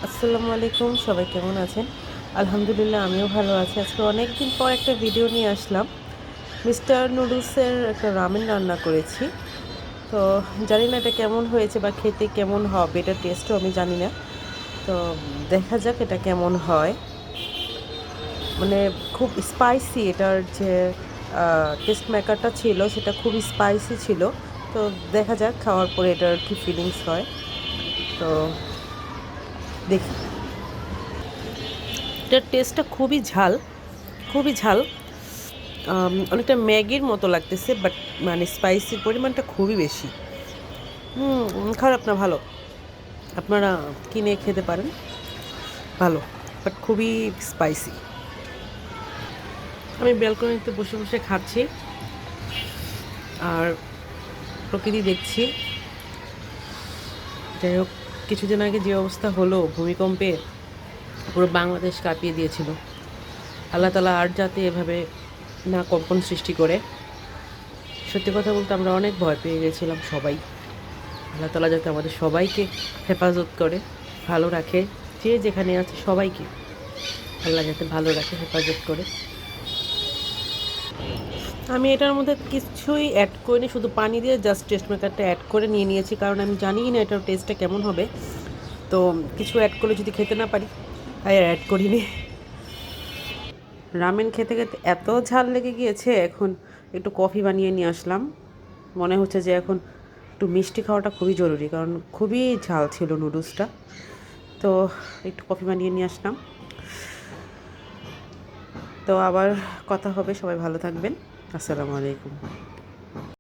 আসসালামু আলাইকুম, সবাই কেমন আছেন? আলহামদুলিল্লাহ আমিও ভালো আছি। আজকে অনেক দিন পর একটা ভিডিও নিয়ে আসলাম। মিস্টার নুডলসের একটা রামেন রান্না করেছি। তো জানি না এটা কেমন হয়েছে বা খেতে কেমন হবে, এটার টেস্টও আমি জানি না। তো দেখা যাক এটা কেমন হয়। মানে খুব স্পাইসি, এটার যে টেস্ট মেকারটা ছিল সেটা খুবই স্পাইসি ছিল। তো দেখা যাক খাওয়ার পরে এটার কী ফিলিংস হয়। তো দেখি। এটার টেস্টটা খুবই ঝাল, খুবই ঝাল। অনেকটা ম্যাগির মতো লাগতেছে, বাট মানে স্পাইসির পরিমাণটা খুবই বেশি। খারাপ না, ভালো। আপনারা কিনে খেতে পারেন, ভালো, বাট খুবই স্পাইসি। আমি ব্যালকনিতে বসে বসে খাচ্ছি আর প্রকৃতি দেখছি। যাই হোক, কিছুদিন আগে যে অবস্থা হলো ভূমিকম্পে, পুরো বাংলাদেশ কাঁপিয়ে দিয়েছিল। আল্লাহ তালা আর যাতে এভাবে না কম্পন সৃষ্টি করে। সত্যি কথা বলতে আমরা অনেক ভয় পেয়ে গেছিলাম সবাই। আল্লাহ তালা যাতে আমাদের সবাইকে হেফাজত করে, ভালো রাখে, যে যেখানে আছে সবাইকে আল্লাহ যাতে ভালো রাখে, হেফাজত করে। আমি এটার মধ্যে কিছুই অ্যাড করিনি, শুধু পানি দিয়ে জাস্ট টেস্ট মেকারটা অ্যাড করে নিয়ে নিয়েছি, কারণ আমি জানিই না এটার টেস্টটা কেমন হবে। তো কিছু অ্যাড করলে যদি খেতে না পারি, তাই আর অ্যাড করিনি। রামেন খেতে খেতে এত ঝাল লেগে গিয়েছে, এখন একটু কফি বানিয়ে নিয়ে আসলাম। মনে হচ্ছে যে এখন একটু মিষ্টি খাওয়াটা খুবই জরুরি, কারণ খুবই ঝাল ছিল নুডলসটা। তো একটু কফি বানিয়ে নিয়ে আসলাম। তো আবার কথা হবে, সবাই ভালো থাকবেন। আসসালামু আলাইকুম।